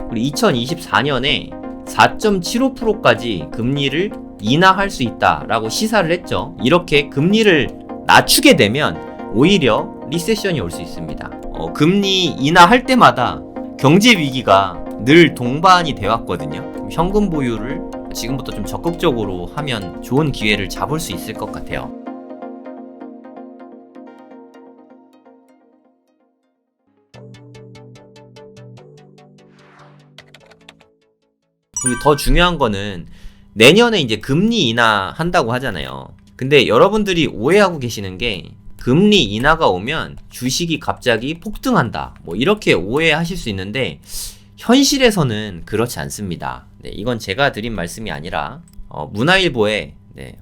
그리고 2024년에 4.75%까지 금리를 인하할 수 있다라고 시사를 했죠. 이렇게 금리를 낮추게 되면 오히려 리세션이 올 수 있습니다. 금리 인하할 때마다 경제 위기가 늘 동반이 되어 왔거든요. 현금 보유를 지금부터 좀 적극적으로 하면 좋은 기회를 잡을 수 있을 것 같아요. 그리고 더 중요한 거는 내년에 이제 금리 인하한다고 하잖아요. 근데 여러분들이 오해하고 계시는 게 금리 인하가 오면 주식이 갑자기 폭등한다, 뭐 이렇게 오해하실 수 있는데 현실에서는 그렇지 않습니다. 네, 이건 제가 드린 말씀이 아니라 문화일보에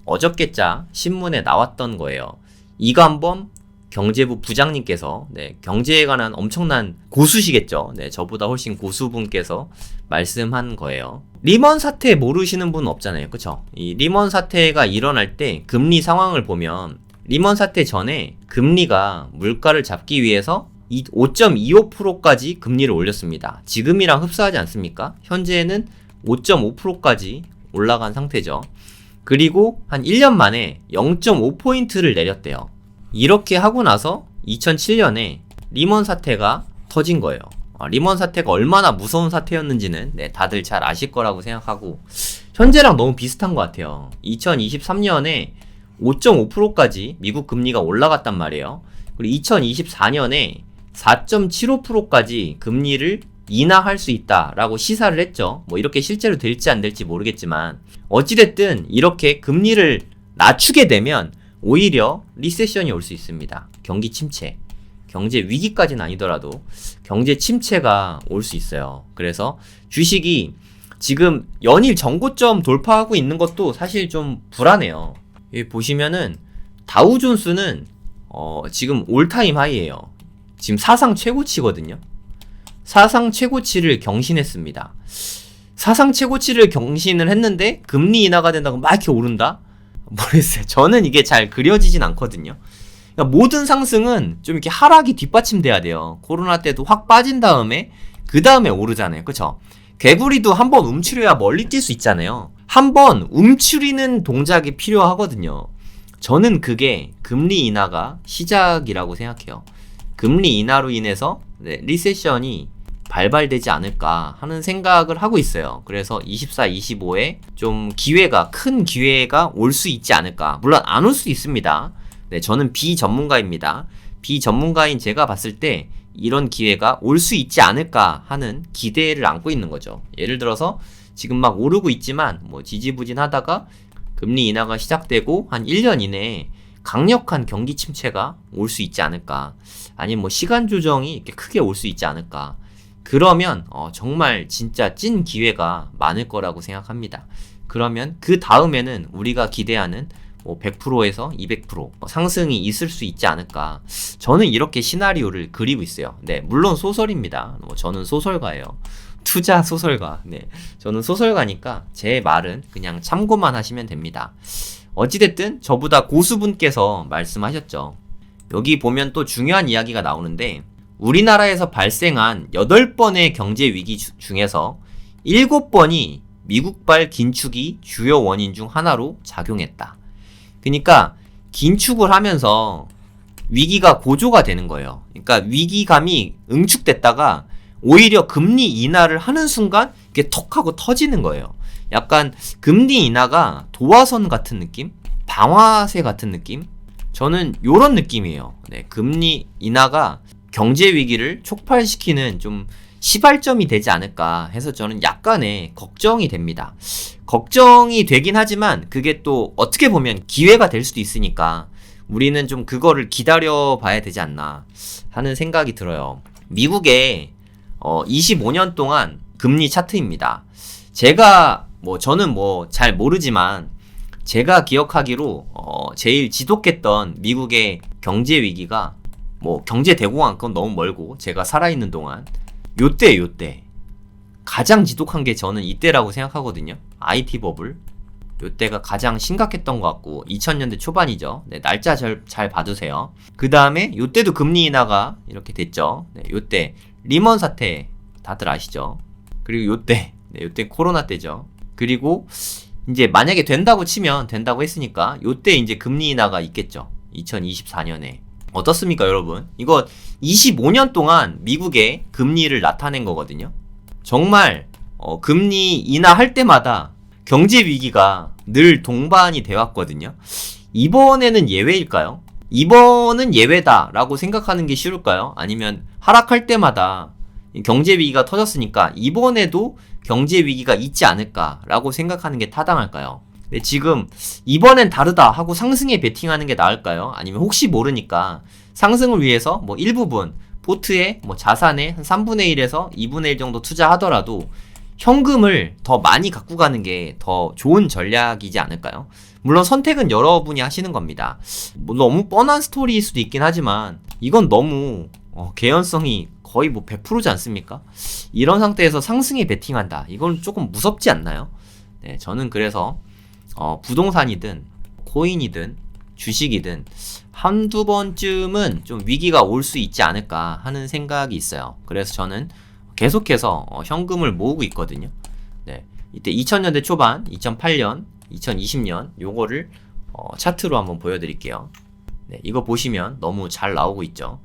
어저께자 신문에 나왔던 거예요. 이관범 경제부 부장님께서 경제에 관한 엄청난 고수시겠죠. 저보다 훨씬 고수분께서 말씀한 거예요. 리먼 사태 모르시는 분 없잖아요. 그쵸? 이 리먼 사태가 일어날 때 금리 상황을 보면 리먼 사태 전에 금리가 물가를 잡기 위해서 5.25%까지 금리를 올렸습니다. 지금이랑 흡사하지 않습니까? 현재는 5.5%까지 올라간 상태죠. 그리고 한 1년 만에 0.5포인트를 내렸대요. 이렇게 하고 나서 2007년에 리먼 사태가 터진 거예요. 리먼 사태가 얼마나 무서운 사태였는지는 다들 잘 아실 거라고 생각하고 현재랑 너무 비슷한 것 같아요. 2023년에 5.5%까지 미국 금리가 올라갔단 말이에요. 그리고 2024년에 4.75%까지 금리를 인하할 수 있다라고 시사를 했죠. 뭐 이렇게 실제로 될지 안 될지 모르겠지만 어찌됐든 이렇게 금리를 낮추게 되면 오히려 리세션이 올 수 있습니다. 경기 침체, 경제 위기까지는 아니더라도 경제 침체가 올 수 있어요. 그래서 주식이 지금 연일 전고점 돌파하고 있는 것도 사실 좀 불안해요. 여기 보시면은 다우존스는 지금 올타임 하이예요. 지금 사상 최고치거든요. 사상 최고치를 경신했습니다. 사상 최고치를 경신을 했는데 금리 인하가 된다고 막 이렇게 오른다? 모르겠어요. 저는 이게 잘 그려지진 않거든요. 그러니까 모든 상승은 좀 이렇게 하락이 뒷받침돼야 돼요. 코로나 때도 확 빠진 다음에 그 다음에 오르잖아요. 그쵸? 개구리도 한번 움츠려야 멀리 뛸 수 있잖아요. 한번 움츠리는 동작이 필요하거든요. 저는 그게 금리 인하가 시작이라고 생각해요. 금리 인하로 인해서 리세션이 발발되지 않을까 하는 생각을 하고 있어요. 그래서 24, 25에 좀 큰 기회가 올 수 있지 않을까. 물론 안 올 수 있습니다. 저는 비전문가입니다. 비전문가인 제가 봤을 때 이런 기회가 올 수 있지 않을까 하는 기대를 안고 있는 거죠. 예를 들어서 지금 막 오르고 있지만 뭐 지지부진하다가 금리 인하가 시작되고 한 1년 이내에 강력한 경기 침체가 올 수 있지 않을까. 아니면 뭐 시간 조정이 이렇게 크게 올 수 있지 않을까. 그러면 정말 진짜 찐 기회가 많을 거라고 생각합니다. 그러면 그 다음에는 우리가 기대하는 100%에서 200% 상승이 있을 수 있지 않을까. 저는 이렇게 시나리오를 그리고 있어요. 물론 소설입니다. 저는 소설가예요. 투자 소설가. 저는 소설가니까 제 말은 그냥 참고만 하시면 됩니다. 어찌됐든 저보다 고수분께서 말씀하셨죠. 여기 보면 또 중요한 이야기가 나오는데 우리나라에서 발생한 8번의 경제 위기 중에서 7번이 미국발 긴축이 주요 원인 중 하나로 작용했다. 그러니까 긴축을 하면서 위기가 고조가 되는 거예요. 그러니까 위기감이 응축됐다가 오히려 금리 인하를 하는 순간 이게 톡 하고 터지는 거예요. 약간 금리 인하가 도화선 같은 느낌? 방아쇠 같은 느낌? 저는 요런 느낌이에요. 금리 인하가 경제 위기를 촉발시키는 좀 시발점이 되지 않을까 해서 저는 약간의 걱정이 됩니다. 걱정이 되긴 하지만 그게 또 어떻게 보면 기회가 될 수도 있으니까 우리는 좀 그거를 기다려 봐야 되지 않나 하는 생각이 들어요. 미국의 25년 동안 금리 차트입니다. 저는 잘 모르지만 제가 기억하기로 제일 지독했던 미국의 경제 위기가 경제 대공황 그건 너무 멀고 제가 살아있는 동안 요때 가장 지독한 게 저는 이때라고 생각하거든요. IT 버블 요때가 가장 심각했던 것 같고 2000년대 초반이죠. 날짜 잘 봐두세요. 그 다음에 요때도 금리 인하가 이렇게 됐죠. 요때 리먼 사태 다들 아시죠? 그리고 요때, 요때 코로나 때죠. 그리고 이제 만약에 된다고 치면, 된다고 했으니까 요때 이제 금리 인하가 있겠죠. 2024년에. 어떻습니까, 여러분? 이거 25년 동안 미국의 금리를 나타낸 거거든요. 정말 금리 인하할 때마다 경제 위기가 늘 동반이 돼 왔거든요. 이번에는 예외일까요? 이번은 예외다라고 생각하는 게 쉬울까요? 아니면 하락할 때마다 경제 위기가 터졌으니까 이번에도 경제 위기가 있지 않을까라고 생각하는 게 타당할까요? 근데 지금 이번엔 다르다 하고 상승에 베팅하는 게 나을까요? 아니면 혹시 모르니까 상승을 위해서 뭐 일부분 포트에 뭐 자산의 한 3분의 1에서 2분의 1 정도 투자하더라도 현금을 더 많이 갖고 가는 게 더 좋은 전략이지 않을까요? 물론 선택은 여러분이 하시는 겁니다. 뭐 너무 뻔한 스토리일 수도 있긴 하지만 이건 너무 개연성이 거의 뭐 100%지 않습니까? 이런 상태에서 상승에 베팅한다. 이건 조금 무섭지 않나요? 네, 저는 그래서 부동산이든 코인이든 주식이든 한두 번쯤은 좀 위기가 올 수 있지 않을까 하는 생각이 있어요. 그래서 저는 계속해서 현금을 모으고 있거든요. 네, 이때 2000년대 초반, 2008년, 2020년 요거를 차트로 한번 보여드릴게요. 네, 이거 보시면 너무 잘 나오고 있죠.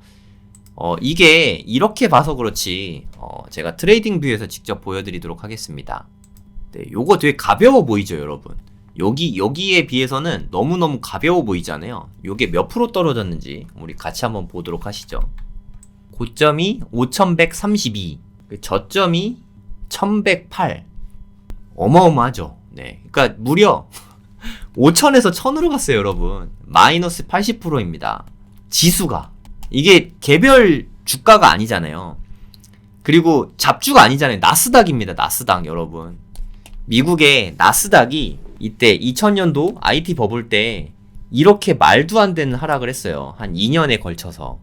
이게 이렇게 봐서 그렇지 제가 트레이딩 뷰에서 직접 보여드리도록 하겠습니다. 네, 요거 되게 가벼워 보이죠, 여러분? 여기에 비해서는 너무너무 가벼워 보이잖아요. 요게 몇 프로 떨어졌는지 우리 같이 한번 보도록 하시죠. 고점이 5132, 저점이 1108. 어마어마하죠. 네, 그러니까 무려 5000에서 1000으로 갔어요, 여러분. 마이너스 80%입니다. 지수가. 이게 개별 주가가 아니잖아요. 그리고 잡주가 아니잖아요. 나스닥입니다. 나스닥, 여러분. 미국의 나스닥이 이때 2000년도 IT 버블 때 이렇게 말도 안 되는 하락을 했어요. 한 2년에 걸쳐서.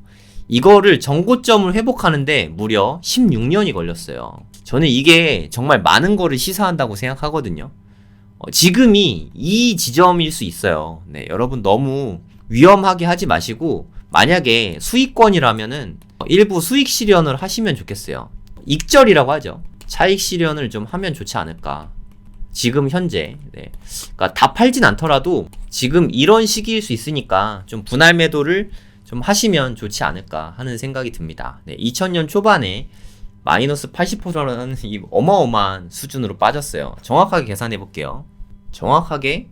이거를 정고점을 회복하는데 무려 16년이 걸렸어요. 저는 이게 정말 많은 거를 시사한다고 생각하거든요. 지금이 이 지점일 수 있어요. 네, 여러분 너무 위험하게 하지 마시고 만약에 수익권이라면은 일부 수익 실현을 하시면 좋겠어요. 익절이라고 하죠. 차익 실현을 좀 하면 좋지 않을까. 지금 현재, 네. 그러니까 다 팔진 않더라도 지금 이런 시기일 수 있으니까 좀 분할 매도를 좀 하시면 좋지 않을까 하는 생각이 듭니다. 네, 2000년 초반에 마이너스 80%라는 이 어마어마한 수준으로 빠졌어요. 정확하게 계산해 볼게요. 정확하게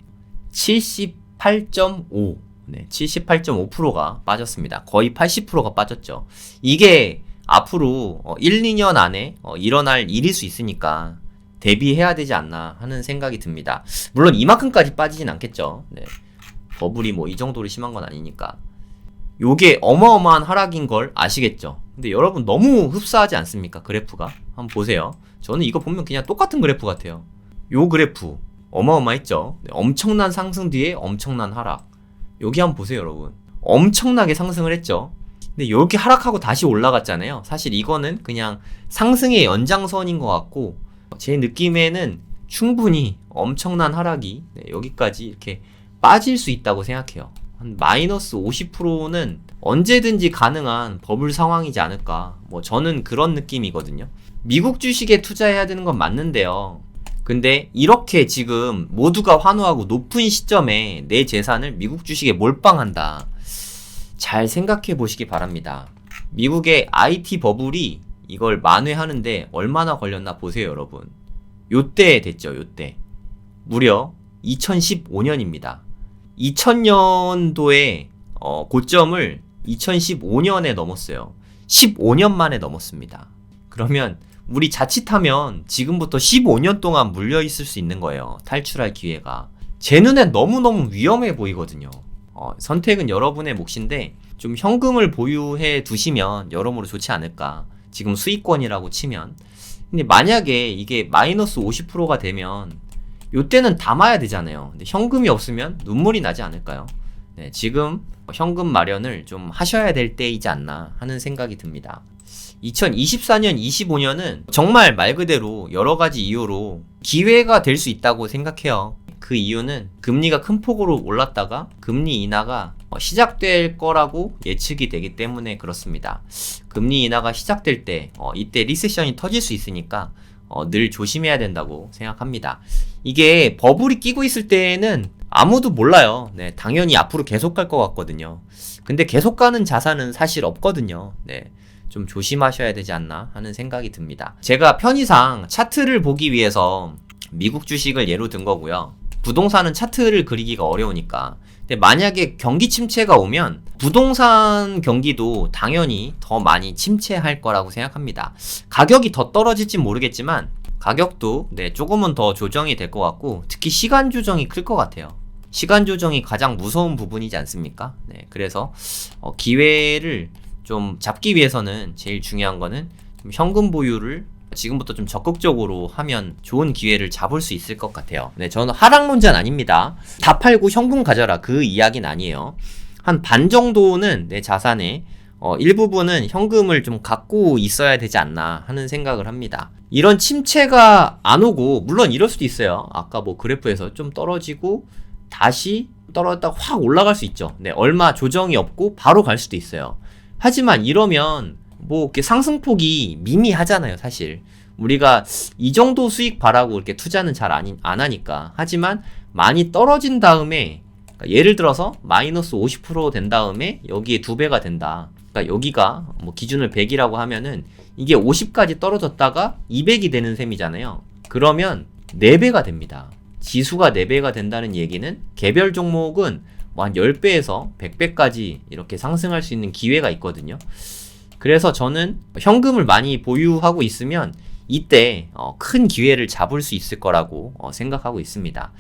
78.5. 네, 78.5%가 빠졌습니다. 거의 80%가 빠졌죠. 이게 앞으로 1, 2년 안에 일어날 일일 수 있으니까 대비해야 되지 않나 하는 생각이 듭니다. 물론 이만큼까지 빠지진 않겠죠. 네. 버블이 뭐 이 정도로 심한 건 아니니까. 요게 어마어마한 하락인 걸 아시겠죠? 근데 여러분 너무 흡사하지 않습니까? 그래프가. 한번 보세요. 저는 이거 보면 그냥 똑같은 그래프 같아요. 요 그래프 어마어마했죠? 네, 엄청난 상승 뒤에 엄청난 하락. 여기 한번 보세요, 여러분. 엄청나게 상승을 했죠? 근데 이렇게 하락하고 다시 올라갔잖아요. 사실 이거는 그냥 상승의 연장선인 것 같고 제 느낌에는 충분히 엄청난 하락이 여기까지 이렇게 빠질 수 있다고 생각해요. 한 마이너스 50%는 언제든지 가능한 버블 상황이지 않을까. 뭐 저는 그런 느낌이거든요. 미국 주식에 투자해야 되는 건 맞는데요. 근데 이렇게 지금 모두가 환호하고 높은 시점에 내 재산을 미국 주식에 몰빵한다. 잘 생각해 보시기 바랍니다. 미국의 IT 버블이 이걸 만회하는데 얼마나 걸렸나 보세요, 여러분. 요때 됐죠, 요때. 무려 2015년입니다. 2000년도에 고점을 2015년에 넘었어요. 15년 만에 넘었습니다. 그러면 우리 자칫하면 지금부터 15년 동안 물려있을 수 있는 거예요. 탈출할 기회가. 제 눈엔 너무너무 위험해 보이거든요. 선택은 여러분의 몫인데 좀 현금을 보유해 두시면 여러모로 좋지 않을까. 지금 수익권이라고 치면. 근데 만약에 이게 마이너스 50%가 되면 요때는 담아야 되잖아요. 근데 현금이 없으면 눈물이 나지 않을까요? 네, 지금 현금 마련을 좀 하셔야 될 때이지 않나 하는 생각이 듭니다. 2024년, 25년은 정말 말 그대로 여러 가지 이유로 기회가 될 수 있다고 생각해요. 그 이유는 금리가 큰 폭으로 올랐다가 금리 인하가 시작될 거라고 예측이 되기 때문에 그렇습니다. 금리 인하가 시작될 때 이때 리세션이 터질 수 있으니까 늘 조심해야 된다고 생각합니다. 이게 버블이 끼고 있을 때는 아무도 몰라요. 네, 당연히 앞으로 계속 갈 것 같거든요. 근데 계속 가는 자산은 사실 없거든요. 네, 좀 조심하셔야 되지 않나 하는 생각이 듭니다. 제가 편의상 차트를 보기 위해서 미국 주식을 예로 든 거고요. 부동산은 차트를 그리기가 어려우니까. 근데 만약에 경기 침체가 오면 부동산 경기도 당연히 더 많이 침체할 거라고 생각합니다. 가격이 더 떨어질진 모르겠지만 가격도 조금은 더 조정이 될 것 같고, 특히 시간 조정이 클 것 같아요. 시간 조정이 가장 무서운 부분이지 않습니까? 네, 그래서 기회를 좀 잡기 위해서는 제일 중요한 거는 좀 현금 보유를 지금부터 좀 적극적으로 하면 좋은 기회를 잡을 수 있을 것 같아요. 네, 저는 하락론자는 아닙니다. 다 팔고 현금 가져라, 그 이야기는 아니에요. 한 반 정도는 내 자산에 일부분은 현금을 좀 갖고 있어야 되지 않나 하는 생각을 합니다. 이런 침체가 안 오고, 물론 이럴 수도 있어요. 아까 뭐 그래프에서 좀 떨어지고 다시 떨어졌다가 확 올라갈 수 있죠. 네, 얼마 조정이 없고 바로 갈 수도 있어요. 하지만 이러면 뭐 이렇게 상승폭이 미미하잖아요, 사실. 우리가 이 정도 수익 바라고 이렇게 투자는 잘 안 하니까. 하지만 많이 떨어진 다음에, 그러니까 예를 들어서 마이너스 50% 된 다음에 여기에 2배가 된다. 그러니까 여기가 뭐 기준을 100이라고 하면은 이게 50까지 떨어졌다가 200이 되는 셈이잖아요. 그러면 4배가 됩니다. 지수가 4배가 된다는 얘기는 개별 종목은 뭐 한 10배에서 100배까지 이렇게 상승할 수 있는 기회가 있거든요. 그래서 저는 현금을 많이 보유하고 있으면 이때 큰 기회를 잡을 수 있을 거라고 생각하고 있습니다.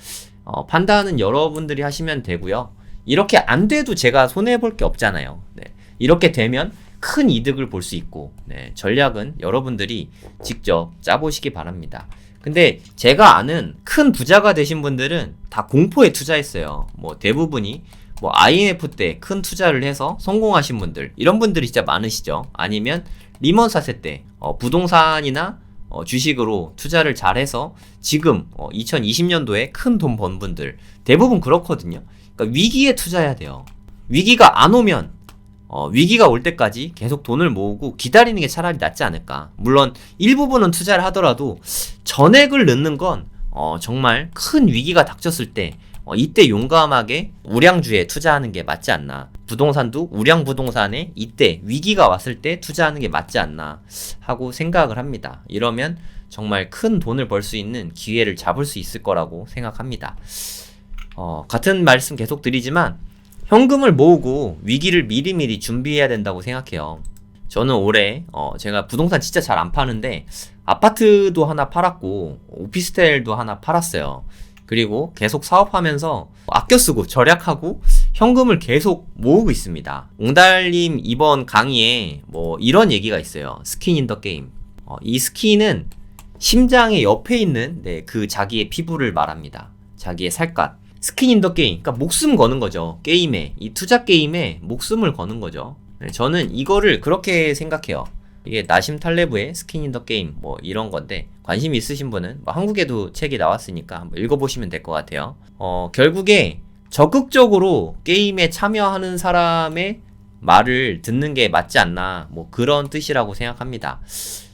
판단은 여러분들이 하시면 되고요. 이렇게 안 돼도 제가 손해볼 게 없잖아요. 네. 이렇게 되면 큰 이득을 볼 수 있고, 네, 전략은 여러분들이 직접 짜보시기 바랍니다. 근데 제가 아는 큰 부자가 되신 분들은 다 공포에 투자했어요. 뭐 대부분이 뭐 IMF 때 큰 투자를 해서 성공하신 분들, 이런 분들이 진짜 많으시죠. 아니면 리먼 사태 때 부동산이나 주식으로 투자를 잘해서 지금 2020년도에 큰 돈 번 분들 대부분 그렇거든요. 그러니까 위기에 투자해야 돼요. 위기가 안 오면 위기가 올 때까지 계속 돈을 모으고 기다리는 게 차라리 낫지 않을까. 물론 일부분은 투자를 하더라도 전액을 넣는 건 정말 큰 위기가 닥쳤을 때 이때 용감하게 우량주에 투자하는 게 맞지 않나. 부동산도 우량 부동산에 이때 위기가 왔을 때 투자하는 게 맞지 않나 하고 생각을 합니다. 이러면 정말 큰 돈을 벌 수 있는 기회를 잡을 수 있을 거라고 생각합니다. 같은 말씀 계속 드리지만 현금을 모으고 위기를 미리미리 준비해야 된다고 생각해요. 저는 올해 제가 부동산 진짜 잘 안 파는데 아파트도 하나 팔았고 오피스텔도 하나 팔았어요. 그리고 계속 사업하면서 아껴 쓰고 절약하고 현금을 계속 모으고 있습니다. 옹달님 이번 강의에 뭐 이런 얘기가 있어요. 스킨 인 더 게임. 이 스킨은 심장의 옆에 있는 그 자기의 피부를 말합니다. 자기의 살갗. 스킨 인 더 게임. 그러니까 목숨 거는 거죠. 게임에. 이 투자 게임에 목숨을 거는 거죠. 저는 이거를 그렇게 생각해요. 이게 나심 탈레브의 스킨 인 더 게임 뭐 이런 건데, 관심 있으신 분은 뭐 한국에도 책이 나왔으니까 한번 읽어보시면 될 것 같아요. 결국에 적극적으로 게임에 참여하는 사람의 말을 듣는 게 맞지 않나, 뭐 그런 뜻이라고 생각합니다.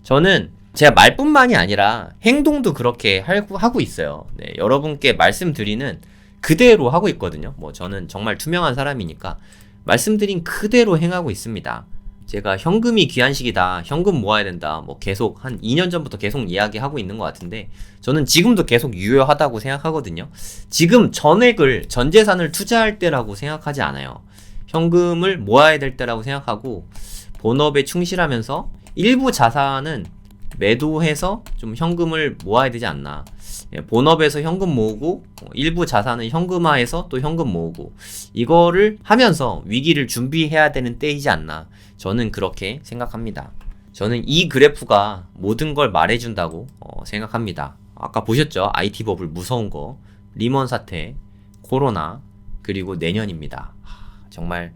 저는 제가 말뿐만이 아니라 행동도 그렇게 하고 있어요. 네, 여러분께 말씀드리는 그대로 하고 있거든요. 뭐 저는 정말 투명한 사람이니까 말씀드린 그대로 행하고 있습니다. 제가 현금이 귀한 시기다, 현금 모아야 된다, 뭐 계속 한 2년 전부터 계속 이야기하고 있는 것 같은데, 저는 지금도 계속 유효하다고 생각하거든요. 지금 전액을, 전 재산을 투자할 때라고 생각하지 않아요. 현금을 모아야 될 때라고 생각하고 본업에 충실하면서 일부 자산은 매도해서 좀 현금을 모아야 되지 않나. 본업에서 현금 모으고 일부 자산은 현금화해서 또 현금 모으고, 이거를 하면서 위기를 준비해야 되는 때이지 않나, 저는 그렇게 생각합니다. 저는 이 그래프가 모든 걸 말해준다고 생각합니다. 아까 보셨죠? IT 버블 무서운 거, 리먼 사태, 코로나, 그리고 내년입니다. 정말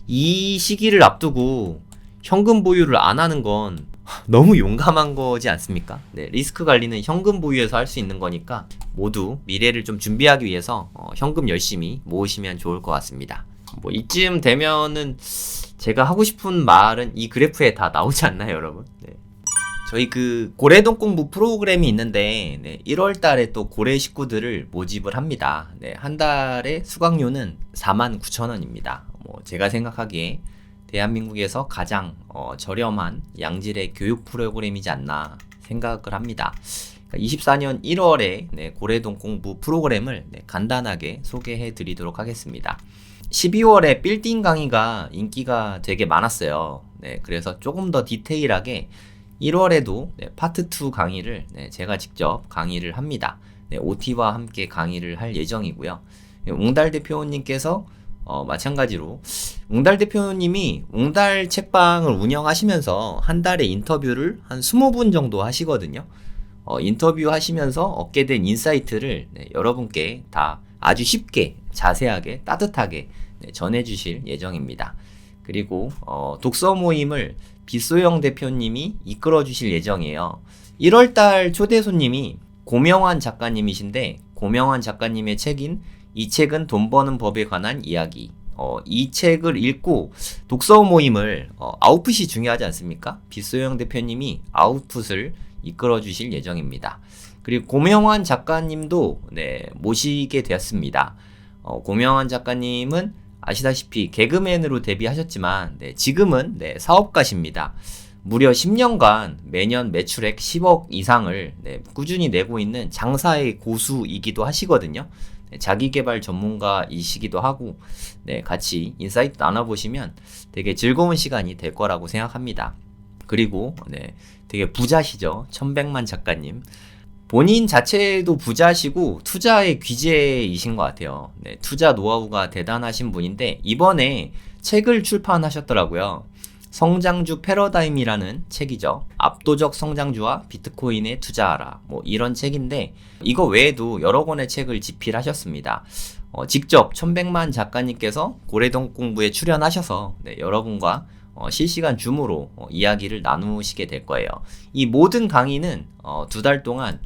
이 시기를 앞두고 현금 보유를 안 하는 건 너무 용감한 거지 않습니까? 네, 리스크 관리는 현금 보유에서 할 수 있는 거니까 모두 미래를 좀 준비하기 위해서 현금 열심히 모으시면 좋을 것 같습니다. 뭐 이쯤 되면은 제가 하고 싶은 말은 이 그래프에 다 나오지 않나요, 여러분? 네. 저희 그 고래동 공부 프로그램이 있는데 1월 달에 또 고래 식구들을 모집을 합니다. 한 달에 수강료는 49,000원입니다. 뭐 제가 생각하기에 대한민국에서 가장 저렴한 양질의 교육 프로그램이지 않나 생각을 합니다. 24년 1월에 고래동 공부 프로그램을 간단하게 소개해 드리도록 하겠습니다. 12월에 빌딩 강의가 인기가 되게 많았어요. 그래서 조금 더 디테일하게 1월에도 파트 2 강의를 제가 직접 강의를 합니다. OT와 함께 강의를 할 예정이고요. 웅달 대표님께서 마찬가지로 웅달 대표님이 웅달 책방을 운영하시면서 한 달에 인터뷰를 한 20분 정도 하시거든요. 인터뷰 하시면서 얻게 된 인사이트를 여러분께 다 아주 쉽게 자세하게 따뜻하게 전해주실 예정입니다. 그리고 독서 모임을 빗소영 대표님이 이끌어 주실 예정이에요. 1월달 초대 손님이 고명환 작가님이신데, 고명환 작가님의 책인 이 책은 돈 버는 법에 관한 이야기, 이 책을 읽고 독서 모임을 아웃풋이 중요하지 않습니까? 빗소영 대표님이 아웃풋을 이끌어 주실 예정입니다. 그리고 고명환 작가님도 모시게 되었습니다. 고명환 작가님은 아시다시피 개그맨으로 데뷔하셨지만 지금은 사업가십니다. 무려 10년간 매년 매출액 10억 이상을 꾸준히 내고 있는 장사의 고수이기도 하시거든요. 자기계발 전문가이시기도 하고 같이 인사이트 나눠보시면 되게 즐거운 시간이 될 거라고 생각합니다. 그리고 되게 부자시죠. 1100만 작가님. 본인 자체도 부자시고 투자의 귀재이신 것 같아요. 투자 노하우가 대단하신 분인데 이번에 책을 출판하셨더라고요. 성장주 패러다임이라는 책이죠. 압도적 성장주와 비트코인에 투자하라. 뭐 이런 책인데 이거 외에도 여러 권의 책을 집필하셨습니다. 직접 1100만 작가님께서 고래동 공부에 출연하셔서 여러분과 실시간 줌으로 이야기를 나누시게 될 거예요. 이 모든 강의는 2달 동안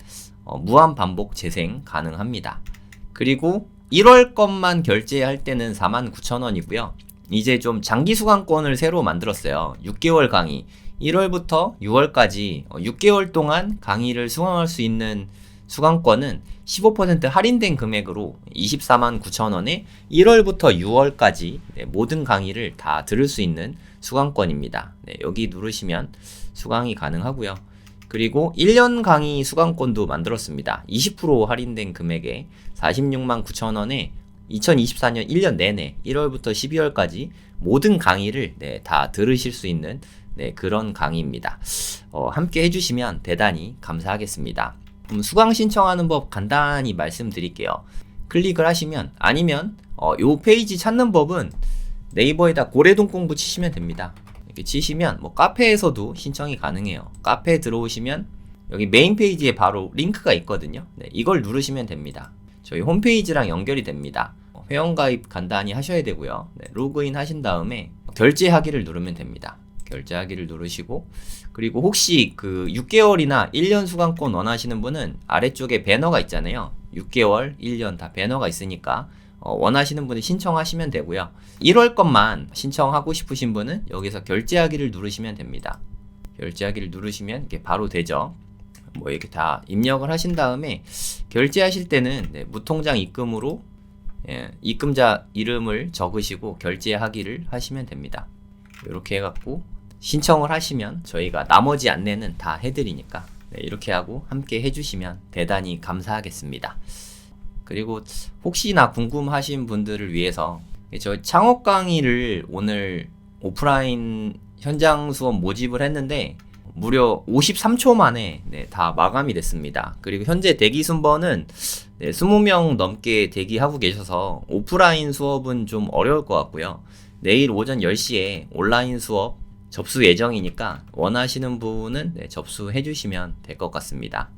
무한 반복 재생 가능합니다. 그리고 1월 것만 결제할 때는 49,000원이고요. 이제 좀 장기 수강권을 새로 만들었어요. 6개월 강의. 1월부터 6월까지 6개월 동안 강의를 수강할 수 있는 수강권은 15% 할인된 금액으로 249,000원에 1월부터 6월까지 모든 강의를 다 들을 수 있는 수강권입니다. 여기 누르시면 수강이 가능하고요. 그리고 1년 강의 수강권도 만들었습니다. 20% 할인된 금액에 469,000원에 2024년 1년 내내 1월부터 12월까지 모든 강의를 다 들으실 수 있는 그런 강의입니다. 함께 해주시면 대단히 감사하겠습니다. 수강 신청하는 법 간단히 말씀드릴게요. 클릭을 하시면, 아니면 요 페이지 찾는 법은 네이버에다 고래동 공부 치시면 됩니다. 이렇게 치시면 뭐 카페에서도 신청이 가능해요. 카페에 들어오시면 여기 메인 페이지에 바로 링크가 있거든요. 이걸 누르시면 됩니다. 저희 홈페이지랑 연결이 됩니다. 회원가입 간단히 하셔야 되고요. 로그인 하신 다음에 결제하기를 누르면 됩니다. 결제하기를 누르시고, 그리고 혹시 그 6개월이나 1년 수강권 원하시는 분은 아래쪽에 배너가 있잖아요. 6개월, 1년 다 배너가 있으니까 원하시는 분이 신청하시면 되고요. 1월 것만 신청하고 싶으신 분은 여기서 결제하기를 누르시면 됩니다. 결제하기를 누르시면 이게 바로 되죠. 뭐 이렇게 다 입력을 하신 다음에 결제하실 때는 무통장 입금으로 입금자 이름을 적으시고 결제하기를 하시면 됩니다. 이렇게 해갖고 신청을 하시면 저희가 나머지 안내는 다 해드리니까 이렇게 하고 함께 해주시면 대단히 감사하겠습니다. 그리고 혹시나 궁금하신 분들을 위해서 저 창업 강의를 오늘 오프라인 현장 수업 모집을 했는데 무려 53초 만에 다 마감이 됐습니다. 그리고 현재 대기 순번은 20명 넘게 대기하고 계셔서 오프라인 수업은 좀 어려울 것 같고요. 내일 오전 10시에 온라인 수업 접수 예정이니까 원하시는 분은 접수해 주시면 될 것 같습니다.